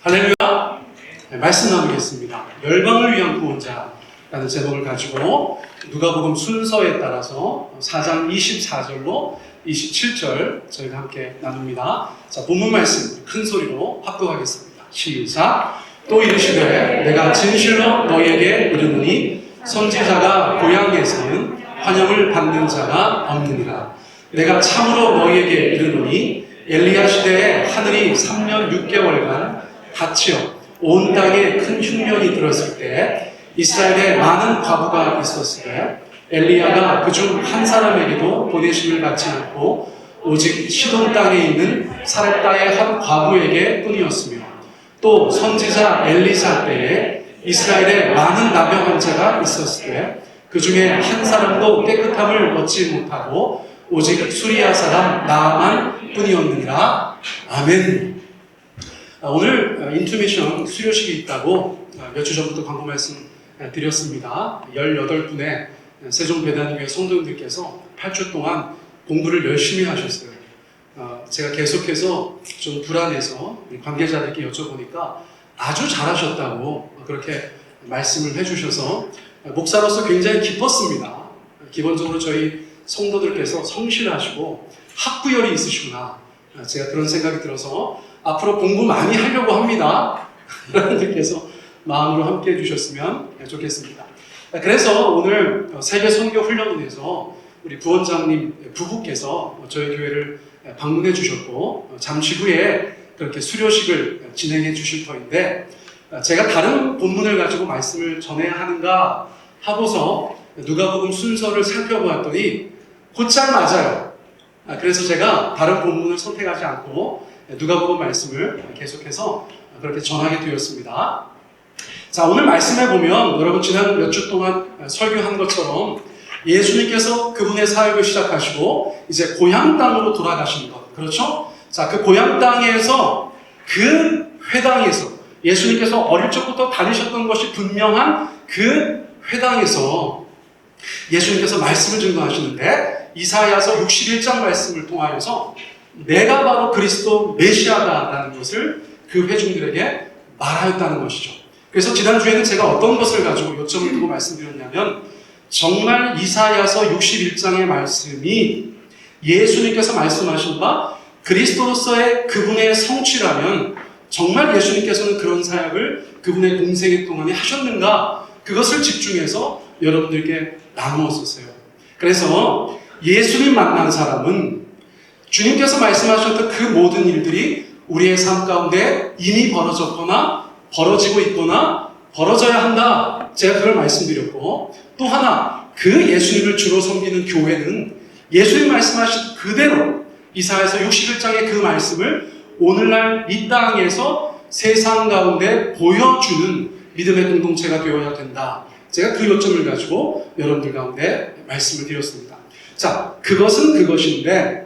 할렐루야! 네, 말씀 나누겠습니다. 열방을 위한 구원자라는 제목을 가지고 누가복음 순서에 따라서 4장 24절로 27절 저희가 함께 나눕니다. 자, 본문 말씀 큰 소리로 합독하겠습니다. 시작! 또 이르시되 내가 진실로 너희에게 이르노니 선지자가 고향에서는 환영을 받는 자가 없느니라. 내가 참으로 너희에게 이르노니 엘리야 시대에 하늘이 3년 6개월간 닫히어 온 땅에 큰 흉년이 들었을 때 이스라엘에 많은 과부가 있었으되 엘리야가 그중 한 사람에게도 보내심을 받지 않고 오직 시돈 땅에 있는 사렙다의 한 과부에게 뿐이었으며 또 선지자 엘리사 때에 이스라엘에 많은 나병 환자가 있었으되 그 중에 한 사람도 깨끗함을 얻지 못하고 오직 수리아 사람 나아만 뿐이었느니라. 아멘. 오늘 인투미션 수료식이 있다고 몇 주 전부터 광고 말씀 드렸습니다. 18분의 세종배단교회 성도님들께서 8주 동안 공부를 열심히 하셨어요. 제가 계속해서 좀 불안해서 관계자들께 여쭤보니까 아주 잘하셨다고 그렇게 말씀을 해주셔서 목사로서 굉장히 기뻤습니다. 기본적으로 저희 성도들께서 성실하시고 학구열이 있으시구나. 제가 그런 생각이 들어서 앞으로 공부 많이 하려고 합니다. 여러분들께서 마음으로 함께 해주셨으면 좋겠습니다. 그래서 오늘 세계 선교 훈련원에서 우리 부원장님 부부께서 저희 교회를 방문해 주셨고 잠시 후에 그렇게 수료식을 진행해 주실 터인데 제가 다른 본문을 가지고 말씀을 전해야 하는가 하고서 누가복음 순서를 살펴보았더니 곧잘 맞아요. 그래서 제가 다른 본문을 선택하지 않고 누가복음 말씀을 계속해서 그렇게 전하게 되었습니다. 자, 오늘 말씀해 보면 여러분 지난 몇 주 동안 설교한 것처럼 예수님께서 그분의 사역을 시작하시고 이제 고향 땅으로 돌아가시는 것, 그렇죠? 자, 그 고향 땅에서 그 회당에서 예수님께서 어릴 적부터 다니셨던 것이 분명한 그 회당에서 예수님께서 말씀을 증거하시는데 이사야서 61장 말씀을 통하여서 내가 바로 그리스도 메시아다라는 것을 그 회중들에게 말하였다는 것이죠. 그래서 지난주에는 제가 어떤 것을 가지고 요점을 두고 말씀드렸냐면 정말 이사야서 61장의 말씀이 예수님께서 말씀하신 바 그리스도로서의 그분의 성취라면 정말 예수님께서는 그런 사역을 그분의 공생애 동안에 하셨는가, 그것을 집중해서 여러분들께 나누었었어요. 그래서 예수님 만난 사람은 주님께서 말씀하셨던 그 모든 일들이 우리의 삶 가운데 이미 벌어졌거나 벌어지고 있거나 벌어져야 한다. 제가 그걸 말씀드렸고, 또 하나 그 예수님을 주로 섬기는 교회는 예수님 말씀하신 그대로 이사야서 61장의 그 말씀을 오늘날 이 땅에서 세상 가운데 보여주는 믿음의 공동체가 되어야 된다. 제가 그 요점을 가지고 여러분들 가운데 말씀을 드렸습니다. 자, 그것은 그것인데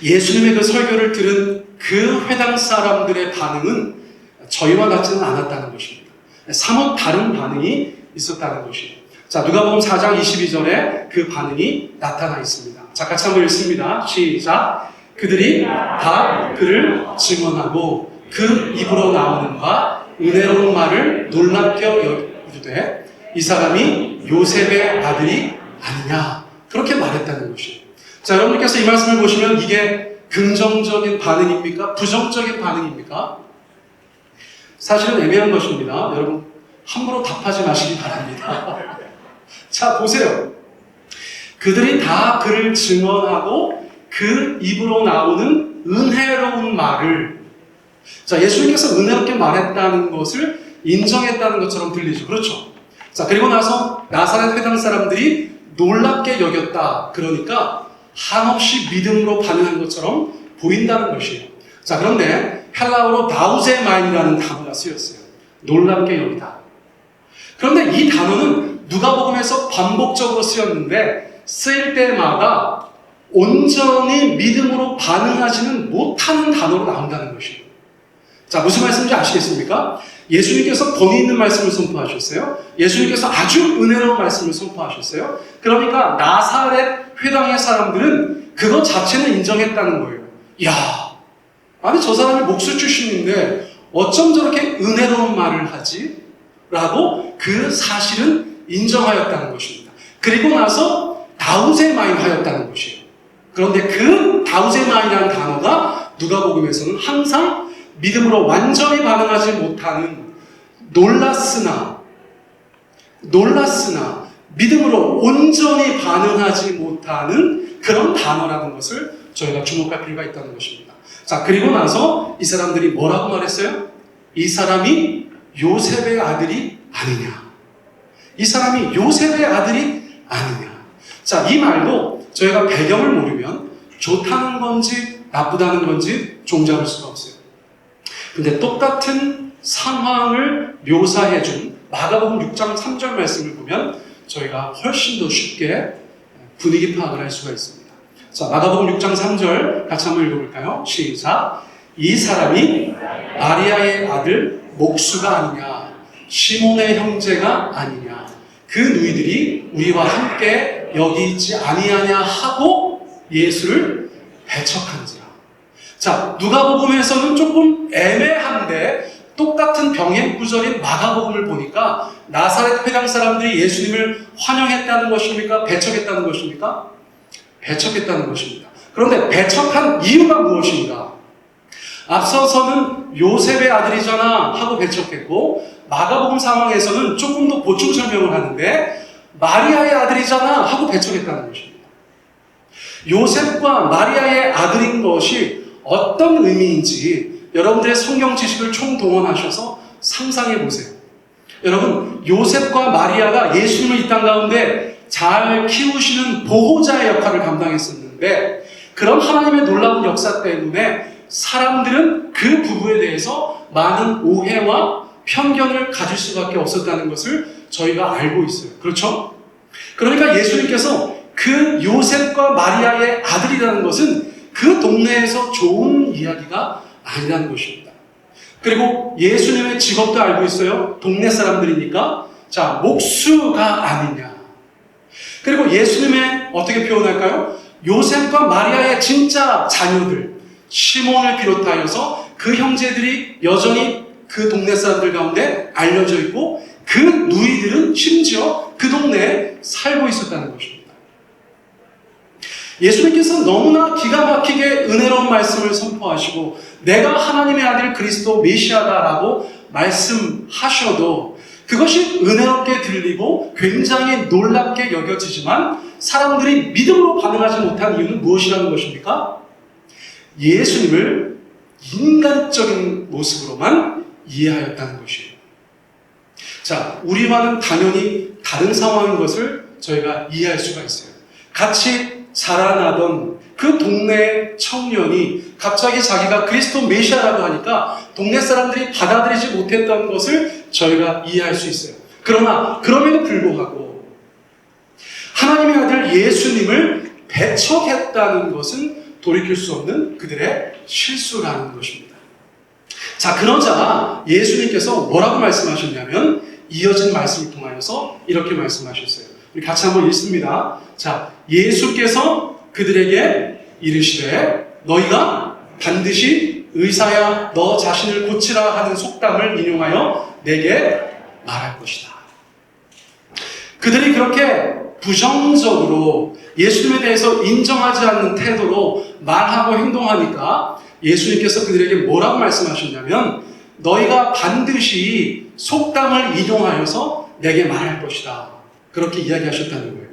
예수님의 그 설교를 들은 그 회당 사람들의 반응은 저희와 같지는 않았다는 것입니다. 사뭇 다른 반응이 있었다는 것이에요. 자, 누가복음 4장 22절에 그 반응이 나타나 있습니다. 자, 같이 한번 읽습니다. 시작! 그들이 다 그를 증언하고 그 입으로 나오는 바 은혜로운 말을 놀랍게 여기되 이 사람이 요셉의 아들이 아니냐, 그렇게 말했다는 것이에요. 자, 여러분께서 이 말씀을 보시면 이게 긍정적인 반응입니까? 부정적인 반응입니까? 사실은 애매한 것입니다. 여러분 함부로 답하지 마시기 바랍니다. 자, 보세요. 그들이 다 그를 증언하고 그 입으로 나오는 은혜로운 말을, 자, 예수님께서 은혜롭게 말했다는 것을 인정했다는 것처럼 들리죠. 그렇죠? 자, 그리고 나서 나사렛 회당 사람들이 놀랍게 여겼다. 그러니까 한없이 믿음으로 반응한 것처럼 보인다는 것이에요. 자, 그런데 헬라어로 나우제마인이라는 단어가 쓰였어요. 놀랍게 여기다. 그런데 이 단어는 누가복음에서 반복적으로 쓰였는데 쓰일 때마다 온전히 믿음으로 반응하지는 못하는 단어로 나온다는 것이에요. 자, 무슨 말씀인지 아시겠습니까? 예수님께서 권위 있는 말씀을 선포하셨어요. 예수님께서 아주 은혜로운 말씀을 선포하셨어요. 그러니까 나사렛 회당의 사람들은 그것 자체는 인정했다는 거예요. 야, 아니 저 사람이 목수 출신인데 어쩜 저렇게 은혜로운 말을 하지? 라고 그 사실은 인정하였다는 것입니다. 그리고 나서 다우제마인 하였다는 것이에요. 그런데 그 다우제마인이라는 단어가 누가복음에서는 항상 믿음으로 완전히 반응하지 못하는 놀랐으나 믿음으로 온전히 반응하지 못하는 그런 단어라는 것을 저희가 주목할 필요가 있다는 것입니다. 자, 그리고 나서 이 사람들이 뭐라고 말했어요? 이 사람이 요셉의 아들이 아니냐. 이 사람이 요셉의 아들이 아니냐. 자, 이 말도 저희가 배경을 모르면 좋다는 건지 나쁘다는 건지 종잡을 수가 없어요. 근데 똑같은 상황을 묘사해준 마가복음 6장 3절 말씀을 보면 저희가 훨씬 더 쉽게 분위기 파악을 할 수가 있습니다. 자, 마가복음 6장 3절 같이 한번 읽어볼까요? 시작. 이 사람이 마리아의 아들 목수가 아니냐, 시몬의 형제가 아니냐, 그 누이들이 우리와 함께 여기 있지 아니하냐 하고 예수를 배척한지라. 자, 누가복음에서는 조금 애매한데 똑같은 병행 구절인 마가복음을 보니까 나사렛 회당 사람들이 예수님을 환영했다는 것입니까? 배척했다는 것입니까? 배척했다는 것입니다. 그런데 배척한 이유가 무엇인가? 앞서서는 요셉의 아들이잖아 하고 배척했고, 마가복음 상황에서는 조금 더 보충 설명을 하는데 마리아의 아들이잖아 하고 배척했다는 것입니다. 요셉과 마리아의 아들인 것이 어떤 의미인지 여러분들의 성경 지식을 총동원하셔서 상상해 보세요. 여러분, 요셉과 마리아가 예수님을 이 땅 가운데 잘 키우시는 보호자의 역할을 감당했었는데, 그런 하나님의 놀라운 역사 때문에 사람들은 그 부부에 대해서 많은 오해와 편견을 가질 수밖에 없었다는 것을 저희가 알고 있어요. 그렇죠? 그러니까 예수님께서 그 요셉과 마리아의 아들이라는 것은 그 동네에서 좋은 이야기가 아니라는 것입니다. 그리고 예수님의 직업도 알고 있어요. 동네 사람들이니까. 자, 목수가 아니냐. 그리고 예수님의 어떻게 표현할까요? 요셉과 마리아의 진짜 자녀들, 시몬을 비롯하여서 그 형제들이 여전히 그 동네 사람들 가운데 알려져 있고, 그 누이들은 심지어 그 동네에 살고 있었다는 것입니다. 예수님께서 너무나 기가 막히게 은혜로운 말씀을 선포하시고 내가 하나님의 아들 그리스도 메시아다라고 말씀하셔도 그것이 은혜롭게 들리고 굉장히 놀랍게 여겨지지만 사람들이 믿음으로 반응하지 못한 이유는 무엇이라는 것입니까? 예수님을 인간적인 모습으로만 이해하였다는 것이에요. 자, 우리와는 당연히 다른 상황인 것을 저희가 이해할 수가 있어요. 같이 자라나던 그 동네 청년이 갑자기 자기가 그리스도 메시아라고 하니까 동네 사람들이 받아들이지 못했던 것을 저희가 이해할 수 있어요. 그러나 그럼에도 불구하고 하나님의 아들 예수님을 배척했다는 것은 돌이킬 수 없는 그들의 실수라는 것입니다. 자, 그러자 예수님께서 뭐라고 말씀하셨냐면 이어진 말씀을 통하여서 이렇게 말씀하셨어요. 우리 같이 한번 읽습니다. 자, 예수께서 그들에게 이르시되 너희가 반드시 의사야 너 자신을 고치라 하는 속담을 인용하여 내게 말할 것이다. 그들이 그렇게 부정적으로 예수님에 대해서 인정하지 않는 태도로 말하고 행동하니까 예수님께서 그들에게 뭐라고 말씀하셨냐면 너희가 반드시 속담을 인용하여서 내게 말할 것이다. 그렇게 이야기하셨다는 거예요.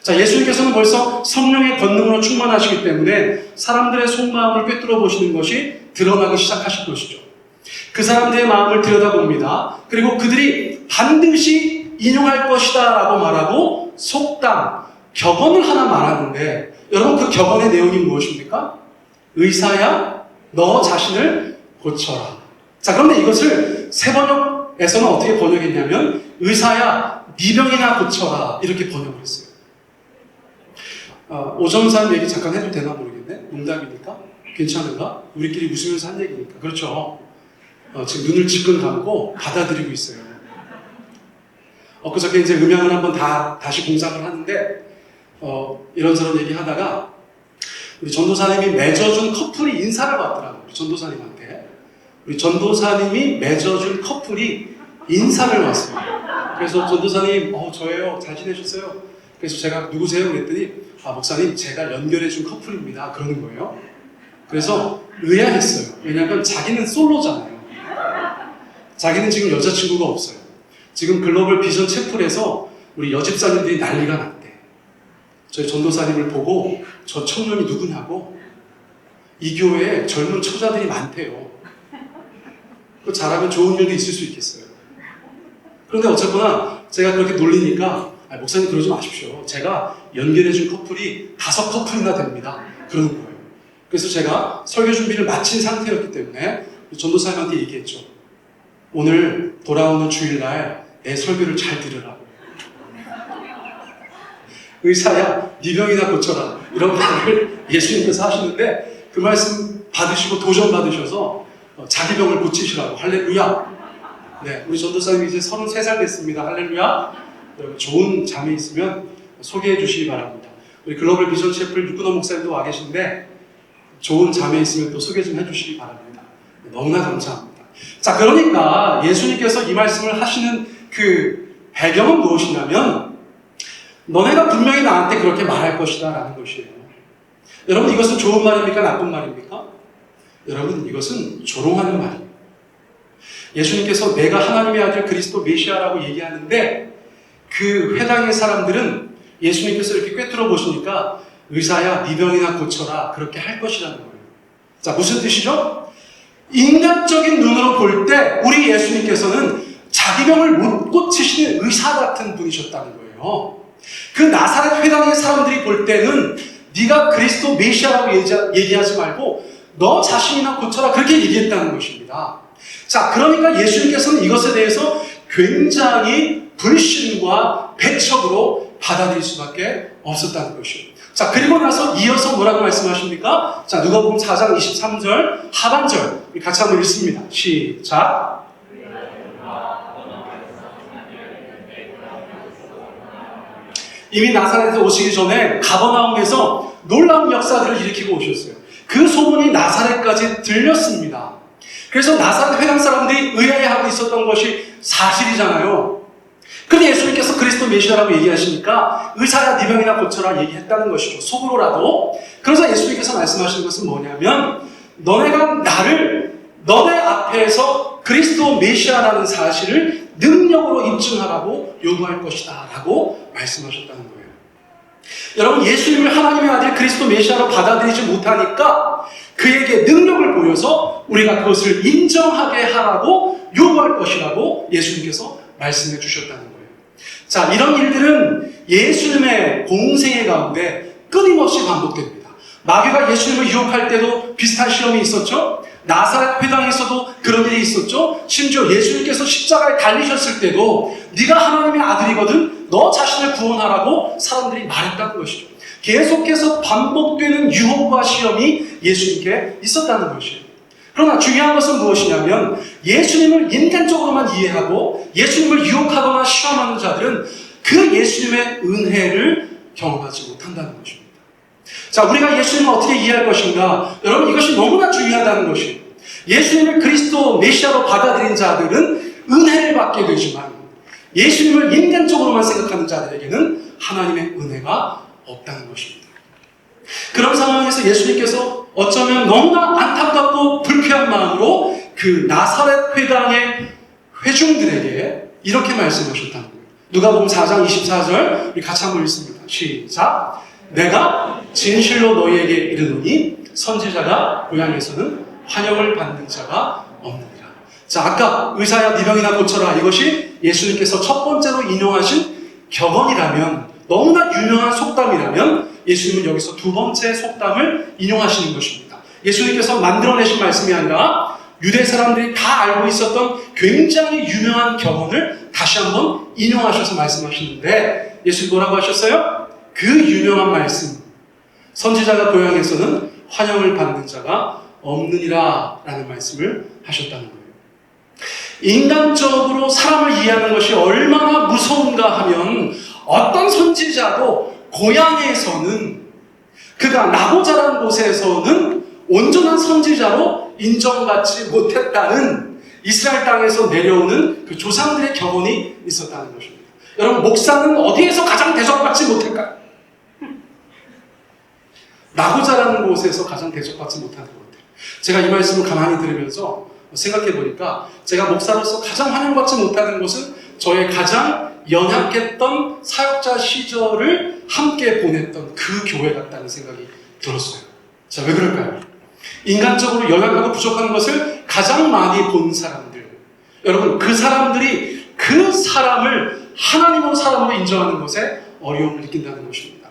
자, 예수님께서는 벌써 성령의 권능으로 충만하시기 때문에 사람들의 속마음을 꿰뚫어 보시는 것이 드러나기 시작하실 것이죠. 그 사람들의 마음을 들여다봅니다. 그리고 그들이 반드시 인용할 것이다 라고 말하고 속담, 격언을 하나 말하는데 여러분 그 격언의 내용이 무엇입니까? 의사야 너 자신을 고쳐라. 자, 그런데 이것을 세번역에서는 어떻게 번역했냐면 의사야 네 병이나 고쳐라 이렇게 번역을 했어요. 오정산 얘기 잠깐 해도 되나 모르겠네. 농담이니까 괜찮은가? 우리끼리 웃으면서 한 얘기니까. 그렇죠. 지금 눈을 지끈 감고 받아들이고 있어요. 엊그저께 이제 음향을 한번 다시 공사를 하는데 이런저런 얘기 하다가 우리 전도사님이 맺어준 커플이 인사를 받더라고요. 우리 전도사님한테. 우리 전도사님이 맺어준 커플이 인사를 왔어요. 그래서 전도사님, 저예요. 잘 지내셨어요? 그래서 제가 누구세요? 그랬더니, 목사님, 제가 연결해준 커플입니다. 그러는 거예요. 그래서 의아했어요. 왜냐하면 자기는 솔로잖아요. 자기는 지금 여자친구가 없어요. 지금 글로벌 비전 채플에서 우리 여집사님들이 난리가 났대. 저희 전도사님을 보고 저 청년이 누구냐고, 이 교회에 젊은 처자들이 많대요. 잘하면 좋은 일도 있을 수 있겠어요. 그런데 어쨌거나 제가 그렇게 놀리니까 목사님 그러지 마십시오. 제가 연결해준 커플이 5커플이나 됩니다. 그러는 거예요. 그래서 제가 설교 준비를 마친 상태였기 때문에 전도사님한테 얘기했죠. 오늘 돌아오는 주일날 내 설교를 잘 들으라고. 의사야, 네 병이나 고쳐라. 이런 말을 예수님께서 하시는데 그 말씀 받으시고 도전 받으셔서 자기 병을 고치시라고. 할렐루야. 네, 우리 전도사님이 이제 33살 됐습니다. 할렐루야. 좋은 잠이 있으면 소개해 주시기 바랍니다. 우리 글로벌 비전 채플 육근호 목사님도 와 계신데 좋은 잠에 있으면 또 소개 좀 해주시기 바랍니다. 너무나 감사합니다. 자, 그러니까 예수님께서 이 말씀을 하시는 그 배경은 무엇이냐면 너네가 분명히 나한테 그렇게 말할 것이다 라는 것이에요. 여러분, 이것은 좋은 말입니까? 나쁜 말입니까? 여러분, 이것은 조롱하는 말이에요. 예수님께서 내가 하나님의 아들 그리스도 메시아라고 얘기하는데 그 회당의 사람들은 예수님께서 이렇게 꿰뚫어 보시니까 의사야, 네 병이나 고쳐라. 그렇게 할 것이라는 거예요. 자, 무슨 뜻이죠? 인간적인 눈으로 볼 때 우리 예수님께서는 자기 병을 못 고치시는 의사 같은 분이셨다는 거예요. 그 나사렛 회당의 사람들이 볼 때는 네가 그리스도 메시아라고 얘기하지 말고 너 자신이나 고쳐라. 그렇게 얘기했다는 것입니다. 자, 그러니까 예수님께서는 이것에 대해서 굉장히 불신과 배척으로 받아들일 수밖에 없었다는 것이에요. 자, 그리고 나서 이어서 뭐라고 말씀하십니까? 자, 누가복음 4장 23절 하반절 같이 한번 읽습니다. 시작. 이미 나사렛에 오시기 전에 가버나움에서 놀라운 역사들을 일으키고 오셨어요. 그 소문이 나사렛까지 들렸습니다. 그래서 나사렛 회당 사람들이 의아해하고 있었던 것이 사실이잖아요. 그런데 예수님께서 그리스도 메시아라고 얘기하시니까 의사야, 네 병이나 고쳐라 얘기했다는 것이죠. 속으로라도. 그래서 예수님께서 말씀하시는 것은 뭐냐면 너네가 나를 너네 앞에서 그리스도 메시아라는 사실을 능력으로 입증하라고 요구할 것이다 라고 말씀하셨다는 거예요. 여러분, 예수님을 하나님의 아들 그리스도 메시아로 받아들이지 못하니까 그에게 능력을 보여서 우리가 그것을 인정하게 하라고 요구할 것이라고 예수님께서 말씀해 주셨다는 거예요. 자, 이런 일들은 예수님의 공생애 가운데 끊임없이 반복됩니다. 마귀가 예수님을 유혹할 때도 비슷한 시험이 있었죠. 나사렛 회당에서도 그런 일이 있었죠. 심지어 예수님께서 십자가에 달리셨을 때도 네가 하나님의 아들이거든 너 자신을 구원하라고 사람들이 말했다는 것이죠. 계속해서 반복되는 유혹과 시험이 예수님께 있었다는 것이에요. 그러나 중요한 것은 무엇이냐면 예수님을 인간적으로만 이해하고 예수님을 유혹하거나 시험하는 자들은 그 예수님의 은혜를 경험하지 못한다는 것입니다. 자, 우리가 예수님을 어떻게 이해할 것인가? 여러분, 이것이 너무나 중요하다는 것이에요. 예수님을 그리스도 메시아로 받아들인 자들은 은혜를 받게 되지만 예수님을 인간적으로만 생각하는 자들에게는 하나님의 은혜가 없다는 것입니다. 그런 상황에서 예수님께서 어쩌면 너무나 안타깝고 불쾌한 마음으로 그 나사렛 회당의 회중들에게 이렇게 말씀하셨다는 거예요. 누가복음 4장 24절 우리 같이 한번 읽습니다. 시작. 내가 진실로 너희에게 이르노니 선지자가 고향에서는 환영을 받는 자가 없느니라. 자, 아까 의사야 네 병이나 고쳐라 이것이 예수님께서 첫 번째로 인용하신 격언이라면, 너무나 유명한 속담이라면 예수님은 여기서 두 번째 속담을 인용하시는 것입니다. 예수님께서 만들어내신 말씀이 아니라 유대 사람들이 다 알고 있었던 굉장히 유명한 격언을 다시 한번 인용하셔서 말씀하시는데 예수님 뭐라고 하셨어요? 그 유명한 말씀, 선지자가 고향에서는 환영을 받는 자가 없느니라 라는 말씀을 하셨다는 거예요. 인간적으로 사람을 이해하는 것이 얼마나 무서운가 하면 어떤 선지자도 고향에서는, 그가 나고 자란 곳에서는 온전한 선지자로 인정받지 못했다는 이스라엘 땅에서 내려오는 그 조상들의 격언이 있었다는 것입니다. 여러분, 목사는 어디에서 가장 대접받지 못할까요? 나고자라는 곳에서 가장 대접받지 못하는 것 같아요. 제가 이 말씀을 가만히 들으면서 생각해 보니까 제가 목사로서 가장 환영받지 못하는 곳은 저의 가장 연약했던 사역자 시절을 함께 보냈던 그 교회 같다는 생각이 들었어요. 자, 왜 그럴까요? 인간적으로 연약하고 부족한 것을 가장 많이 본 사람들, 여러분, 그 사람들이 그 사람을 하나님으로 사람으로 인정하는 것에 어려움을 느낀다는 것입니다.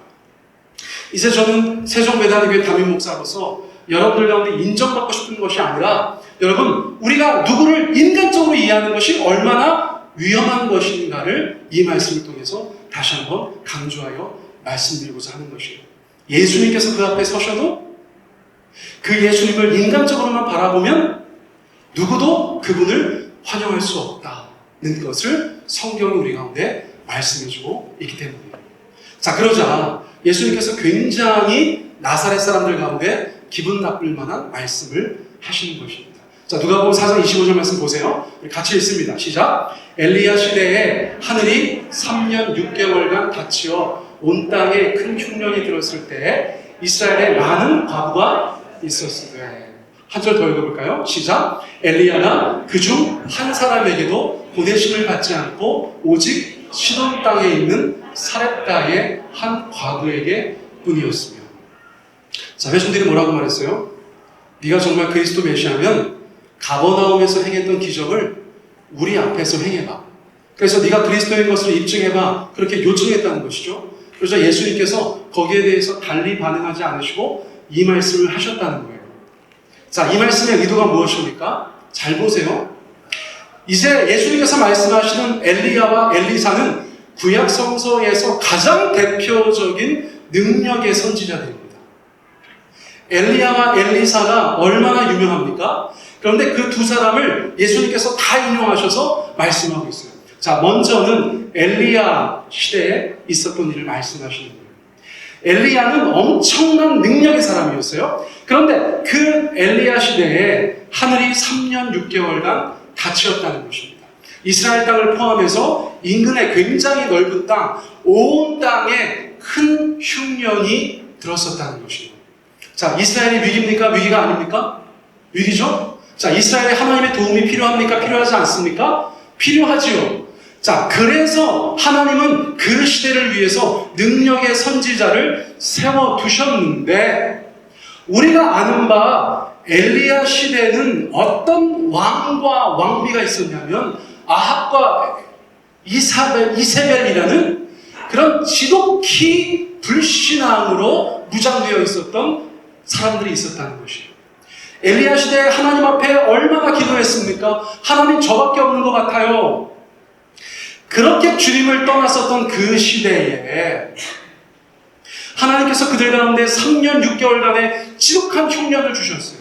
이제 저는 세종배단교회 담임 목사로서 여러분들 가운데 인정받고 싶은 것이 아니라, 여러분, 우리가 누구를 인간적으로 이해하는 것이 얼마나 위험한 것인가를 이 말씀을 통해서 다시 한번 강조하여 말씀드리고자 하는 것이에요. 예수님께서 그 앞에 서셔도 그 예수님을 인간적으로만 바라보면 누구도 그분을 환영할 수 없다는 것을 성경이 우리 가운데 말씀해주고 있기 때문이에요. 자, 그러자 예수님께서 굉장히 나사렛 사람들 가운데 기분 나쁠 만한 말씀을 하시는 것입니다. 자, 누가복음 4장 25절 말씀 보세요. 같이 읽습니다. 시작. 엘리야 시대에 하늘이 3년 6개월간 닫히어 온 땅에 큰 흉년이 들었을 때 이스라엘에 많은 과부가 있었으되. 한 절 더 읽어볼까요? 시작. 엘리야가 그중 한 사람에게도 보내심을 받지 않고 오직 시돈 땅에 있는 사렙다의 한 과부에게 뿐이었으며. 자, 회중들이 뭐라고 말했어요? 네가 정말 그리스도 메시아면 가버나움에서 행했던 기적을 우리 앞에서 행해봐. 그래서 네가 그리스도인 것을 입증해봐. 그렇게 요청했다는 것이죠. 그래서 예수님께서 거기에 대해서 달리 반응하지 않으시고 이 말씀을 하셨다는 거예요. 자, 이 말씀의 의도가 무엇입니까? 잘 보세요. 이제 예수님께서 말씀하시는 엘리야와 엘리사는 구약 성서에서 가장 대표적인 능력의 선지자들입니다. 엘리야와 엘리사가 얼마나 유명합니까? 그런데 그 두 사람을 예수님께서 다 인용하셔서 말씀하고 있어요. 자, 먼저는 엘리야 시대에 있었던 일을 말씀하시는 거예요. 엘리야는 엄청난 능력의 사람이었어요. 그런데 그 엘리야 시대에 하늘이 3년 6개월간 닫히었다는 것입니다. 이스라엘 땅을 포함해서 인근의 굉장히 넓은 땅, 온 땅에 큰 흉년이 들었었다는 것입니다. 자, 이스라엘이 위기입니까? 위기가 아닙니까? 위기죠? 자, 이스라엘에 하나님의 도움이 필요합니까? 필요하지 않습니까? 필요하지요. 자, 그래서 하나님은 그 시대를 위해서 능력의 선지자를 세워두셨는데, 우리가 아는 바 엘리야 시대는 어떤 왕과 왕비가 있었냐면 아합과 이세벨이라는 그런 지독히 불신앙으로 무장되어 있었던 사람들이 있었다는 것이에요. 엘리야 시대에 하나님 앞에 얼마나 기도했습니까? 하나님, 저밖에 없는 것 같아요. 그렇게 주님을 떠났었던 그 시대에 하나님께서 그들 가운데 3년 6개월간의 지독한 흉년을 주셨어요.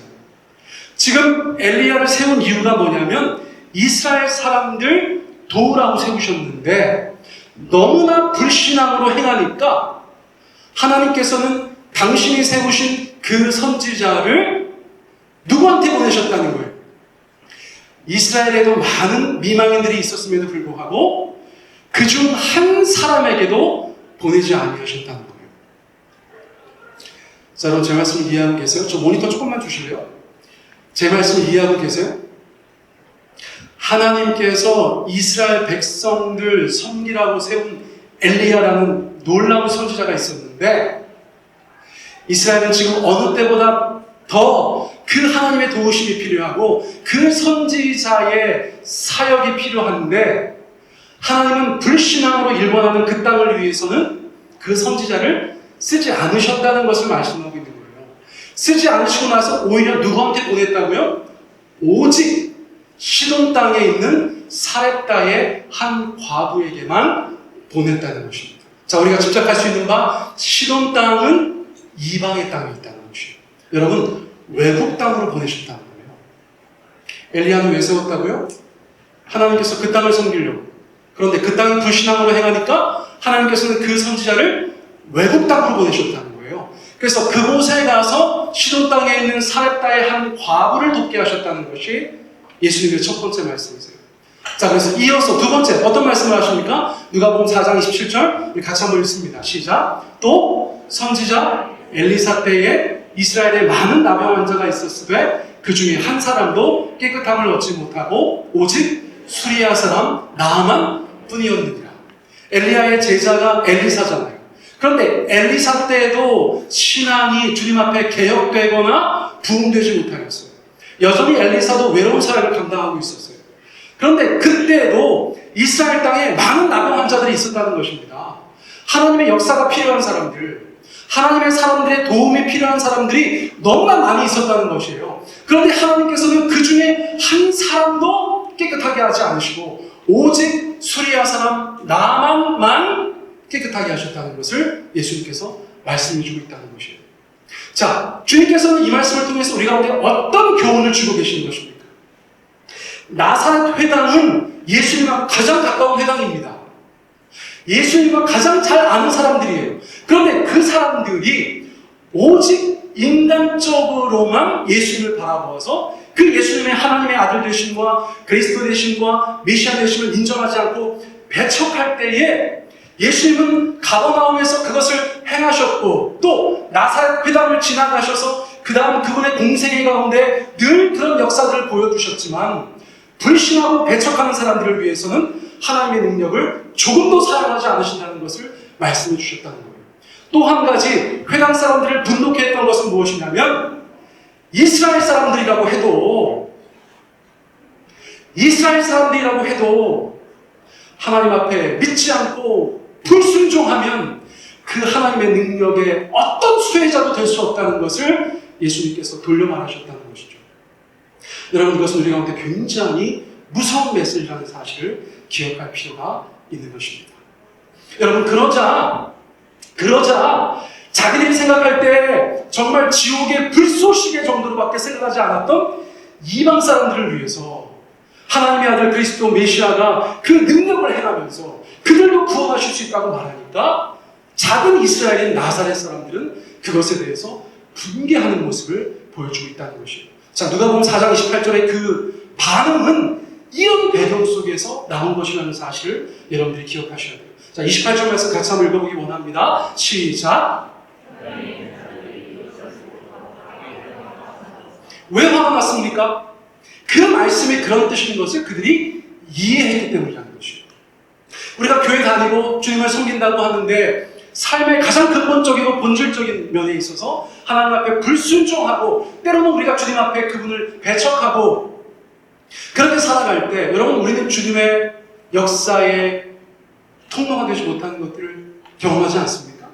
지금 엘리야를 세운 이유가 뭐냐면 이스라엘 사람들 도우라고 세우셨는데 너무나 불신앙으로 행하니까 하나님께서는 당신이 세우신 그 선지자를 누구한테 보내셨다는 거예요? 이스라엘에도 많은 미망인들이 있었음에도 불구하고 그중 한 사람에게도 보내지 아니하셨다는 거예요. 자, 여러분, 제 말씀을 이해하고 계세요? 저 모니터 조금만 주실래요? 제 말씀을 이해하고 계세요? 하나님께서 이스라엘 백성들 섬기라고 세운 엘리야라는 놀라운 선지자가 있었는데 이스라엘은 지금 어느 때보다 더 그 하나님의 도우심이 필요하고 그 선지자의 사역이 필요한데 하나님은 불신앙으로 일본하는 그 땅을 위해서는 그 선지자를 쓰지 않으셨다는 것을 말씀하고 있는 거예요. 쓰지 않으시고 나서 오히려 누구한테 보냈다고요? 오직 시돈 땅에 있는 사렙다의 한 과부에게만 보냈다는 것입니다. 자, 우리가 짐작할 수 있는 바 시돈 땅은 이방의 땅에 있다는 것이에요. 여러분, 외국 땅으로 보내셨다는 거예요. 엘리야는 왜 세웠다고요? 하나님께서 그 땅을 섬기려고. 그런데 그 땅이 불신앙으로 행하니까 하나님께서는 그 선지자를 외국 땅으로 보내셨다는 거예요. 그래서 그곳에 가서 시돈 땅에 있는 사렙다의 한 과부를 돕게 하셨다는 것이 예수님의 첫 번째 말씀이세요. 자, 그래서 이어서 두 번째 어떤 말씀을 하십니까? 누가복음 4장 27절 같이 한번 읽습니다. 시작. 또 선지자 엘리사 때에 이스라엘에 많은 나병 환자가 있었으되 그 중에 한 사람도 깨끗함을 얻지 못하고 오직 수리아 사람 나아만 뿐이었느니라. 엘리야의 제자가 엘리사잖아요. 그런데 엘리사 때도 신앙이 주님 앞에 개혁되거나 부흥되지 못하였어요. 여전히 엘리사도 외로운 사역을 감당하고 있었어요. 그런데 그때도 이스라엘 땅에 많은 나병 환자들이 있었다는 것입니다. 하나님의 역사가 필요한 사람들, 하나님의 사람들의 도움이 필요한 사람들이 너무나 많이 있었다는 것이에요. 그런데 하나님께서는 그 중에 한 사람도 깨끗하게 하지 않으시고 오직 수리아 사람 나만만 깨끗하게 하셨다는 것을 예수님께서 말씀해 주고 있다는 것이에요. 자, 주님께서는 이 말씀을 통해서 우리 가운데 어떤 교훈을 주고 계시는 것입니까? 나사렛 회당은 예수님과 가장 가까운 회당입니다. 예수님과 가장 잘 아는 사람들이에요. 그런데 그 사람들이 오직 인간적으로만 예수님을 바라보아서 그 예수님의 하나님의 아들 되심과 그리스도 되심과 메시아 되심을 인정하지 않고 배척할 때에 예수님은 가버나움에서 그것을 행하셨고 또 나사렛 회당을 지나가셔서 그 다음 그분의 공생애 가운데 늘 그런 역사들을 보여주셨지만 불신하고 배척하는 사람들을 위해서는 하나님의 능력을 조금도 사용하지 않으신다는 것을 말씀해 주셨다는 거예요. 또 한 가지 회당 사람들을 분노케 했던 것은 무엇이냐면 이스라엘 사람들이라고 해도 하나님 앞에 믿지 않고 불순종하면 그 하나님의 능력에 어떤 수혜자도 될 수 없다는 것을 예수님께서 돌려 말하셨다는 것이죠. 여러분, 이것은 우리 가운데 굉장히 무서운 메시지라는 사실을 기억할 필요가 있는 것입니다. 여러분, 그러자 자기들이 생각할 때 정말 지옥의 불쏘시개 정도로밖에 생각하지 않았던 이방 사람들을 위해서 하나님의 아들 그리스도 메시아가 그 능력을 행하면서 그들도 구원하실 수 있다고 말하니까 작은 이스라엘인 나사렛 사람들은 그것에 대해서 분개하는 모습을 보여주고 있다는 것이에요. 자, 누가복음 4장 28절의 그 반응은 이런 배경 속에서 나온 것이라는 사실을 여러분들이 기억하셔야 돼요. 자, 28절 말씀 같이 한번 읽어보기 원합니다. 시작. 왜 화가 났습니까? 그 말씀이 그런 뜻인 것을 그들이 이해했기 때문이라는 것이에요. 우리가 교회 다니고 주님을 섬긴다고 하는데 삶의 가장 근본적이고 본질적인 면에 있어서 하나님 앞에 불순종하고 때로는 우리가 주님 앞에 그분을 배척하고 그렇게 살아갈 때 여러분, 우리는 주님의 역사에 통로가 되지 못하는 것들을 경험하지 않습니까?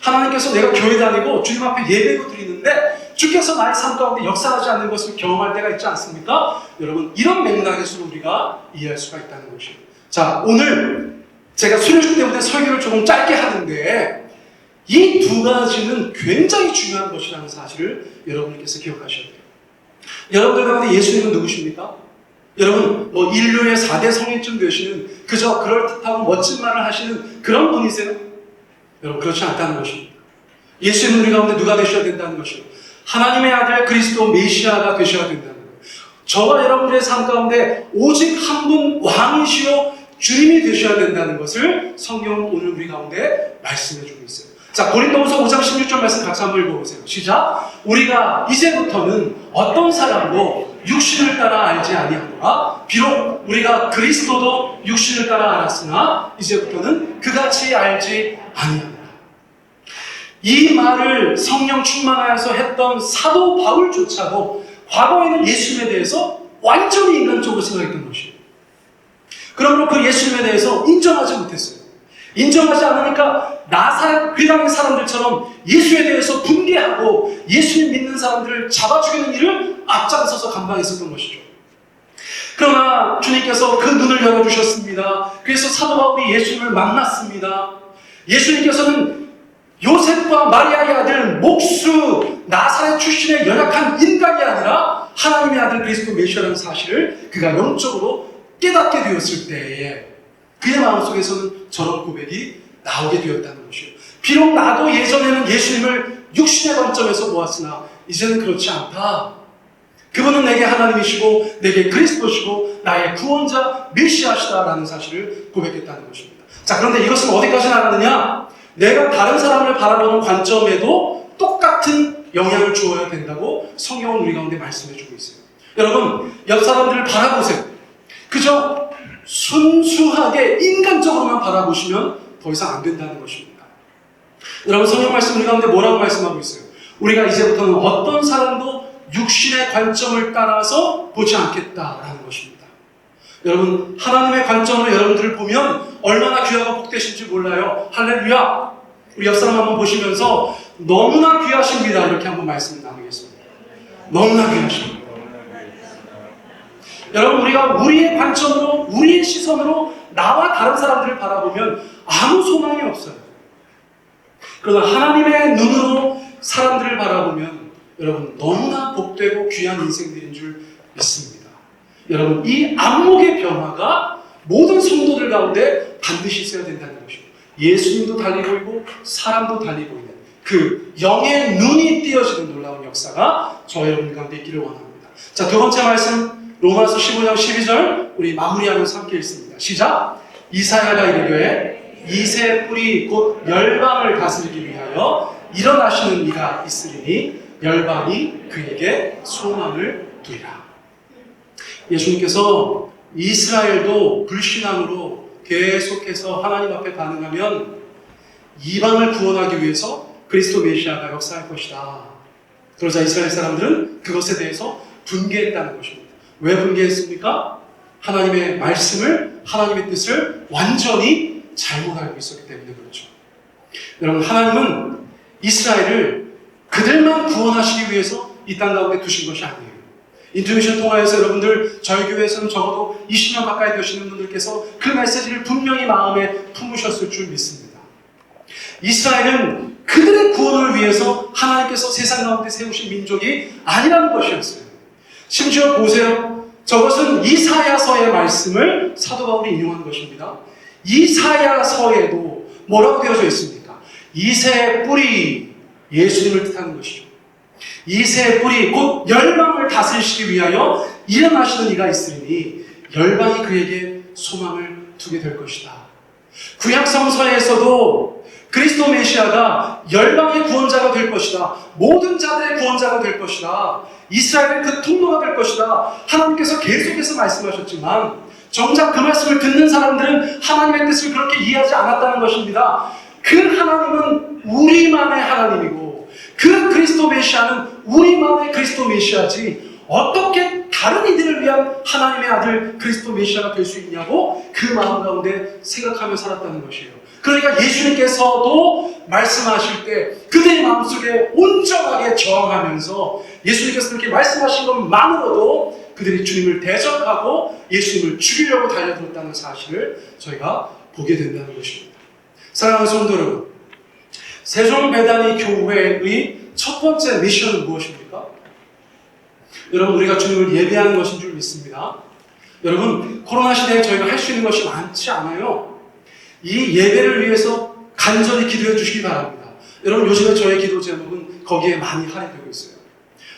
하나님께서 내가 교회 다니고 주님 앞에 예배도 드리는데 주께서 나의 삶 가운데 역사하지 않는 것을 경험할 때가 있지 않습니까? 여러분, 이런 맥락에서 우리가 이해할 수가 있다는 것이에요. 자, 오늘 제가 수료식 때문에 설교를 조금 짧게 하는데 이 두 가지는 굉장히 중요한 것이라는 사실을 여러분께서 기억하셔야 돼요. 여러분들 가운데 예수님은 누구십니까? 여러분, 인류의 4대 성인쯤 되시는 그저 그럴듯하고 멋진 말을 하시는 그런 분이세요? 여러분, 그렇지 않다는 것입니다. 예수님은 우리 가운데 누가 되셔야 된다는 것이요? 하나님의 아들 그리스도 메시아가 되셔야 된다는 거예요. 저와 여러분들의 삶 가운데 오직 한 분 왕이시요 주님이 되셔야 된다는 것을 성경은 오늘 우리 가운데 말씀해주고 있어요. 자, 고린도후서 5장 16절 말씀 같이 한번 읽어보세요. 시작. 우리가 이제부터는 어떤 사람도 육신을 따라 알지 아니하노라. 비록 우리가 그리스도도 육신을 따라 알았으나 이제부터는 그같이 알지 아니하노라. 이 말을 성령 충만하여서 했던 사도 바울조차도 과거에는 예수님에 대해서 완전히 인간적으로 생각했던 것이에요. 그러므로 그 예수님에 대해서 인정하지 못했어요. 인정하지 않으니까 나사렛 회당의 사람들처럼 예수에 대해서 분개하고 예수님 믿는 사람들을 잡아 죽이는 일을 앞장서서 감당했었던 것이죠. 그러나 주님께서 그 눈을 열어주셨습니다. 그래서 사도 바울이 예수님을 만났습니다. 예수님께서는 요셉과 마리아의 아들 목수 나사렛 출신의 연약한 인간이 아니라 하나님의 아들 그리스도 메시아라는 사실을 그가 영적으로 깨닫게 되었을 때에 그의 마음속에서는 저런 고백이 나오게 되었다는 것이에요. 비록 나도 예전에는 예수님을 육신의 관점에서 보았으나 이제는 그렇지 않다. 그분은 내게 하나님이시고 내게 그리스도시고 나의 구원자 메시아시다라는 사실을 고백했다는 것입니다. 자, 그런데 이것은 어디까지 나가느냐? 내가 다른 사람을 바라보는 관점에도 똑같은 영향을 주어야 된다고 성경은 우리 가운데 말씀해주고 있어요. 여러분, 옆 사람들을 바라보세요. 그저 순수하게 인간적으로만 바라보시면 더 이상 안 된다는 것입니다. 여러분, 성경 말씀 우리 가운데 뭐라고 말씀하고 있어요? 우리가 이제부터는 어떤 사람도 육신의 관점을 따라서 보지 않겠다라는 것입니다. 여러분, 하나님의 관점으로 여러분들을 보면 얼마나 귀하고 복되신지 몰라요. 할렐루야! 우리 옆 사람 한번 보시면서 너무나 귀하십니다. 이렇게 한번 말씀 나누겠습니다. 너무나 귀하십니다. 여러분, 우리가 우리의 관점으로, 우리의 시선으로 나와 다른 사람들을 바라보면 아무 소망이 없어요. 그러나 하나님의 눈으로 사람들을 바라보면 여러분, 너무나 복되고 귀한 인생들인 줄 믿습니다. 여러분, 이 안목의 변화가 모든 성도들 가운데 반드시 있어야 된다는 것입니다. 예수님도 달리 보이고 사람도 달리 보이는 그 영의 눈이 띄어지는 놀라운 역사가 저 여러분 가운데 있기를 원합니다. 자, 두 번째 말씀 로마서 15장 12절 우리 마무리하면서 함께 읽습니다. 시작! 이사야가 이르되 이새 뿌리 곧 열방을 다스리기 위하여 일어나시는 이가 있으리니 열방이 그에게 소망을 두리라. 예수님께서 이스라엘도 불신앙으로 계속해서 하나님 앞에 반응하면 이방을 구원하기 위해서 그리스도 메시아가 역사할 것이다. 그러자 이스라엘 사람들은 그것에 대해서 분개했다는 것입니다. 왜 분개했습니까? 하나님의 말씀을, 하나님의 뜻을 완전히 잘못 알고 있었기 때문에 그렇죠. 여러분, 하나님은 이스라엘을 그들만 구원하시기 위해서 이 땅 가운데 두신 것이 아니에요. 인투미션 통하여서 여러분들 저희 교회에서는 적어도 20년 가까이 되시는 분들께서 그 메시지를 분명히 마음에 품으셨을 줄 믿습니다. 이스라엘은 그들의 구원을 위해서 하나님께서 세상 가운데 세우신 민족이 아니라는 것이었어요. 심지어 보세요. 저것은 이사야서의 말씀을 사도 바울이 인용한 것입니다. 이사야서에도 뭐라고 되어져 있습니까? 이새의 뿌리, 예수님을 뜻하는 것이죠. 이새의 뿌리 곧 열방을 다스리시기 위하여 일어나시는 이가 있으니 열방이 그에게 소망을 두게 될 것이다. 구약성서에서도 그리스도 메시아가 열방의 구원자가 될 것이다. 모든 자들의 구원자가 될 것이다. 이스라엘의 그 통로가 될 것이다. 하나님께서 계속해서 말씀하셨지만 정작 그 말씀을 듣는 사람들은 하나님의 뜻을 그렇게 이해하지 않았다는 것입니다. 그 하나님은 우리만의 하나님이고 그 그리스도 메시아는 우리만의 그리스도 메시아지 어떻게 다른 이들을 위한 하나님의 아들 그리스도 메시아가 될 수 있냐고 그 마음 가운데 생각하며 살았다는 것이에요. 그러니까 예수님께서도 말씀하실 때 그들의 마음속에 온전하게 저항하면서 예수님께서 그렇게 말씀하신 것만으로도 그들이 주님을 대적하고 예수님을 죽이려고 달려들었다는 사실을 저희가 보게 된다는 것입니다. 사랑하는 성도 여러분, 세종배단위 교회의 첫 번째 미션은 무엇입니까? 여러분, 우리가 주님을 예배하는 것인 줄 믿습니다. 여러분, 코로나 시대에 저희가 할 수 있는 것이 많지 않아요. 이 예배를 위해서 간절히 기도해 주시기 바랍니다. 여러분, 요즘에 저의 기도 제목은 거기에 많이 할애되고 있어요.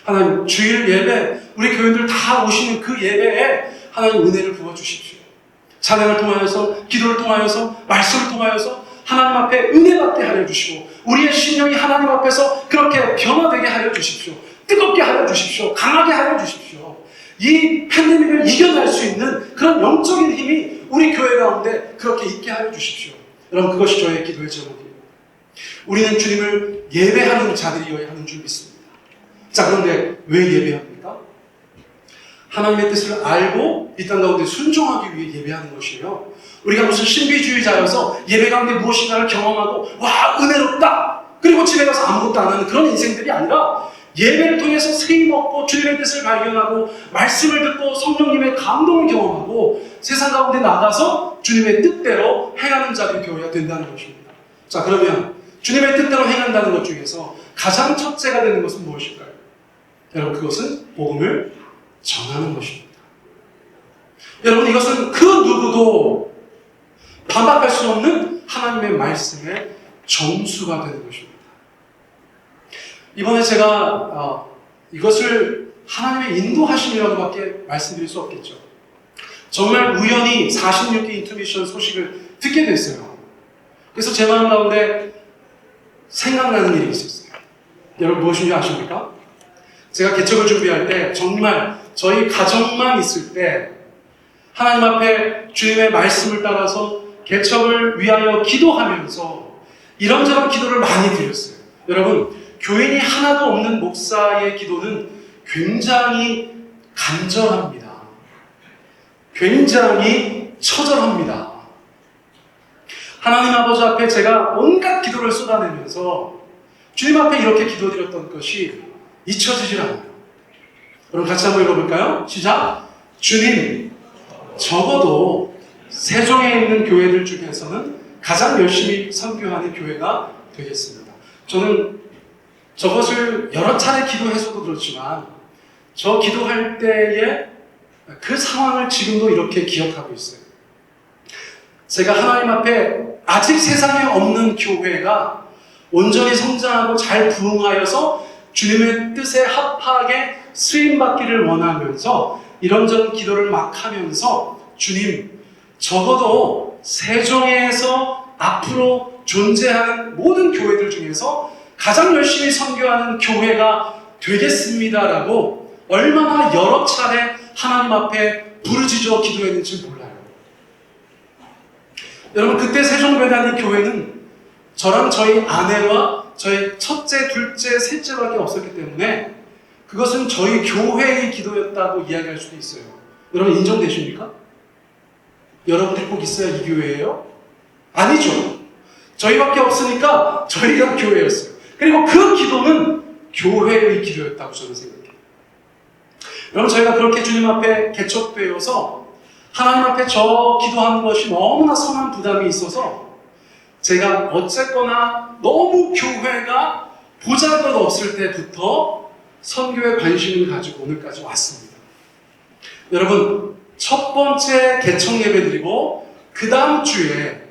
하나님, 주일 예배, 우리 교인들 다 오시는 그 예배에 하나님 은혜를 부어주십시오. 찬양을 통하여서, 기도를 통하여서, 말씀을 통하여서 하나님 앞에 은혜 받게 하여 주시고 우리의 심령이 하나님 앞에서 그렇게 변화되게 하여 주십시오. 뜨겁게 하여 주십시오. 강하게 하여 주십시오. 이 팬데믹을 이겨낼 수 있는 그런 영적인 힘이 우리 교회 가운데 그렇게 있게 하여 주십시오. 여러분, 그것이 저의 기도의 제목이에요. 우리는 주님을 예배하는 자들이어야 하는 줄 믿습니다. 자, 그런데 왜 예배합니까? 하나님의 뜻을 알고 이 땅 가운데 순종하기 위해 예배하는 것이에요. 우리가 무슨 신비주의자여서 예배 가운데 무엇인가를 경험하고 와, 은혜롭다! 그리고 집에 가서 아무것도 안 하는 그런 인생들이 아니라 예배를 통해서 쓰임 얻고 주님의 뜻을 발견하고 말씀을 듣고 성령님의 감동을 경험하고 세상 가운데 나가서 주님의 뜻대로 행하는 자들이 교회가 된다는 것입니다. 자, 그러면 주님의 뜻대로 행한다는 것 중에서 가장 첫째가 되는 것은 무엇일까요? 여러분, 그것은 복음을 전하는 것입니다. 여러분, 이것은 그 누구도 반박할 수 없는 하나님의 말씀의 정수가 되는 것입니다. 이번에 제가 이것을 하나님의 인도하심이라고밖에 말씀드릴 수 없겠죠. 정말 우연히 46기 인투미션 소식을 듣게 됐어요. 그래서 제 마음 가운데 생각나는 일이 있었어요. 여러분 무엇인지 아십니까? 제가 개척을 준비할 때 정말 저희 가정만 있을 때 하나님 앞에 주님의 말씀을 따라서 개척을 위하여 기도하면서 이런저런 기도를 많이 드렸어요. 여러분, 교인이 하나도 없는 목사의 기도는 굉장히 간절합니다. 굉장히 처절합니다. 하나님 아버지 앞에 제가 온갖 기도를 쏟아내면서 주님 앞에 이렇게 기도드렸던 것이 잊혀지질 않아요. 여러분 같이 한번 읽어볼까요? 시작! 주님, 적어도 세종에 있는 교회들 중에서는 가장 열심히 선교하는 교회가 되겠습니다. 저는 저것을 여러 차례 기도해서도 그렇지만 저 기도할 때의 그 상황을 지금도 이렇게 기억하고 있어요. 제가 하나님 앞에 아직 세상에 없는 교회가 온전히 성장하고 잘 부흥하여서 주님의 뜻에 합하게 쓰임받기를 원하면서 이런저런 기도를 막 하면서 주님, 적어도 세종에서 앞으로 존재하는 모든 교회들 중에서 가장 열심히 선교하는 교회가 되겠습니다라고 얼마나 여러 차례 하나님 앞에 부르짖어 기도했는지 몰라요. 여러분, 그때 세종배단의 교회는 저랑 저희 아내와 저희 첫째, 둘째, 셋째밖에 없었기 때문에 그것은 저희 교회의 기도였다고 이야기할 수도 있어요. 여러분 인정되십니까? 여러분들이 꼭 있어야 이 교회예요? 아니죠. 저희밖에 없으니까 저희가 교회였어요. 그리고 그 기도는 교회의 기도였다고 저는 생각해요. 여러분, 저희가 그렇게 주님 앞에 개척되어서 하나님 앞에 저 기도하는 것이 너무나 선한 부담이 있어서 제가 어쨌거나 너무 교회가 보잘것없을 때부터 선교에 관심을 가지고 오늘까지 왔습니다. 여러분, 첫 번째 개척 예배 드리고 그 다음 주에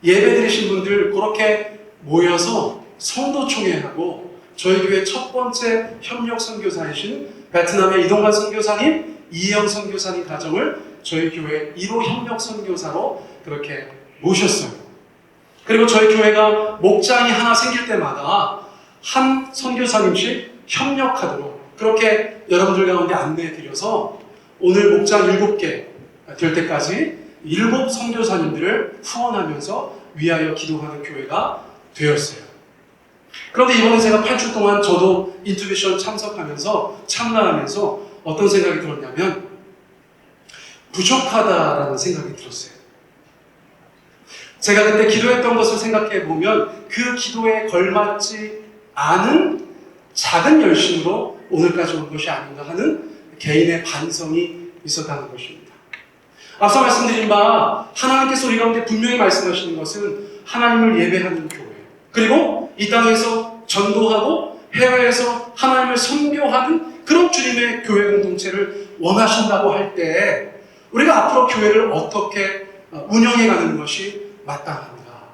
예배 드리신 분들 그렇게 모여서 성도총회하고 저희 교회 첫 번째 협력 선교사이신 베트남의 이동관 선교사님, 이영 선교사님 가정을 저희 교회 1호 협력 선교사로 그렇게 모셨어요. 그리고 저희 교회가 목장이 하나 생길 때마다 한 선교사님씩 협력하도록 그렇게 여러분들 가운데 안내해 드려서 오늘 목장 7개 될 때까지 7 선교사님들을 후원하면서 위하여 기도하는 교회가 되었어요. 그런데 이번에 제가 8주 동안 저도 인투비션 참가하면서 어떤 생각이 들었냐면 부족하다라는 생각이 들었어요. 제가 그때 기도했던 것을 생각해 보면 그 기도에 걸맞지 않은 작은 열심으로 오늘까지 온 것이 아닌가 하는 개인의 반성이 있었다는 것입니다. 앞서 말씀드린 바 하나님께서 우리 가운데 분명히 말씀하시는 것은 하나님을 예배하는 교회, 그리고 이 땅에서 전도하고 해외에서 하나님을 선교하는 그런 주님의 교회 공동체를 원하신다고 할 때 우리가 앞으로 교회를 어떻게 운영해가는 것이 마땅한가.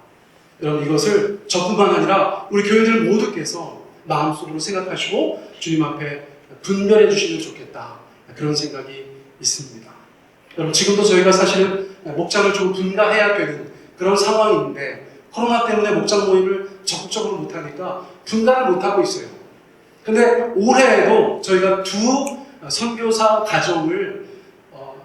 여러분, 이것을 저뿐만 아니라 우리 교회들 모두께서 마음속으로 생각하시고 주님 앞에 분별해 주시면 좋겠다, 그런 생각이 있습니다. 여러분, 지금도 저희가 사실은 목장을 좀 분가해야 되는 그런 상황인데 코로나 때문에 목장 모임을 적극적으로 못하니까 분가를 못하고 있어요. 근데 올해에도 저희가 2 선교사 가정을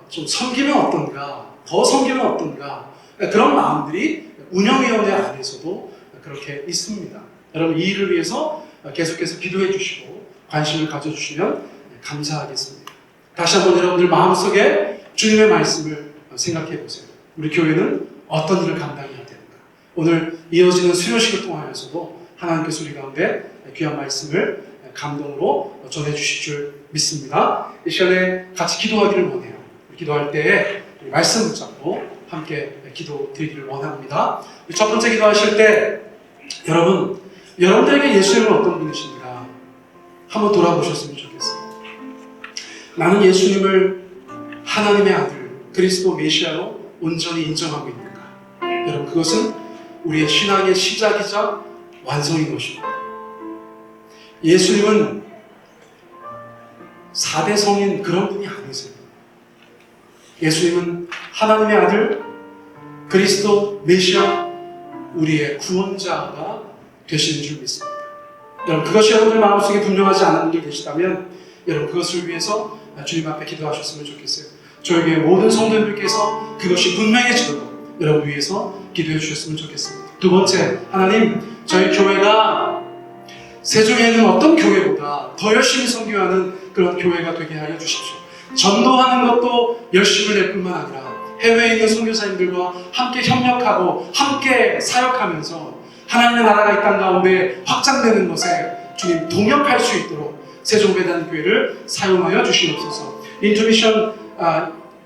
좀 섬기면 어떤가, 더 섬기면 어떤가, 그런 마음들이 운영위원회 안에서도 그렇게 있습니다. 여러분, 이 일을 위해서 계속해서 기도해 주시고 관심을 가져주시면 감사하겠습니다. 다시 한번 여러분들 마음속에 주님의 말씀을 생각해 보세요. 우리 교회는 어떤 일을 감당해야 되는가. 오늘 이어지는 수료식을 통하여서도 하나님께서 우리 가운데 귀한 말씀을 감동으로 전해 주실 줄 믿습니다. 이 시간에 같이 기도하기를 원해요. 기도할 때에 말씀 붙잡고 함께 기도 드리기를 원합니다. 첫 번째 기도하실 때 여러분들에게 예수님은 어떤 분이신가 한번 돌아보셨으면 좋겠어요. 나는 예수님을 하나님의 아들, 그리스도 메시아로 온전히 인정하고 있는가? 여러분, 그것은 우리의 신앙의 시작이자 완성인 것입니다. 예수님은 4대 성인 그런 분이 아니세요. 예수님은 하나님의 아들, 그리스도 메시아, 우리의 구원자가 되시는 줄 믿습니다. 여러분, 그것이 여러분들 마음속에 분명하지 않은 분들 계시다면 여러분 그것을 위해서 주님 앞에 기도하셨으면 좋겠어요. 저에게 모든 성도님들께서 그것이 분명해지도록 여러분 위해서 기도해 주셨으면 좋겠습니다. 두 번째, 하나님, 저희 교회가 세종에 있는 어떤 교회보다 더 열심히 섬기하는 그런 교회가 되게 하여 주십시오. 전도하는 것도 열심을 낼 뿐만 아니라 해외에 있는 선교사님들과 함께 협력하고 함께 사역하면서 하나님의 나라가 이 땅 가운데 확장되는 것에 주님 동역할 수 있도록 세종배단교회를 사용하여 주시옵소서. 인투미션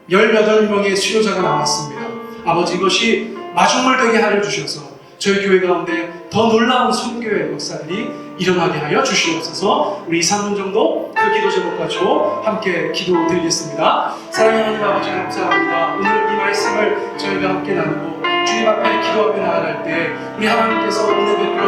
18명의 수요자가 나왔습니다. 아버지, 이것이 마중물 되게 하여 주셔서 저희 교회 가운데 더 놀라운 선교의 역사들이 일어나게 하여 주시옵소서. 우리 2-3분 정도 그 기도 제목 가지고 함께 기도 드리겠습니다. 사랑하는 아버지, 감사합니다. 오늘 이 말씀을 저희가 함께 나누고 주님 앞에 기도하며 나아갈 때 우리 하나님께서 은혜 베풀어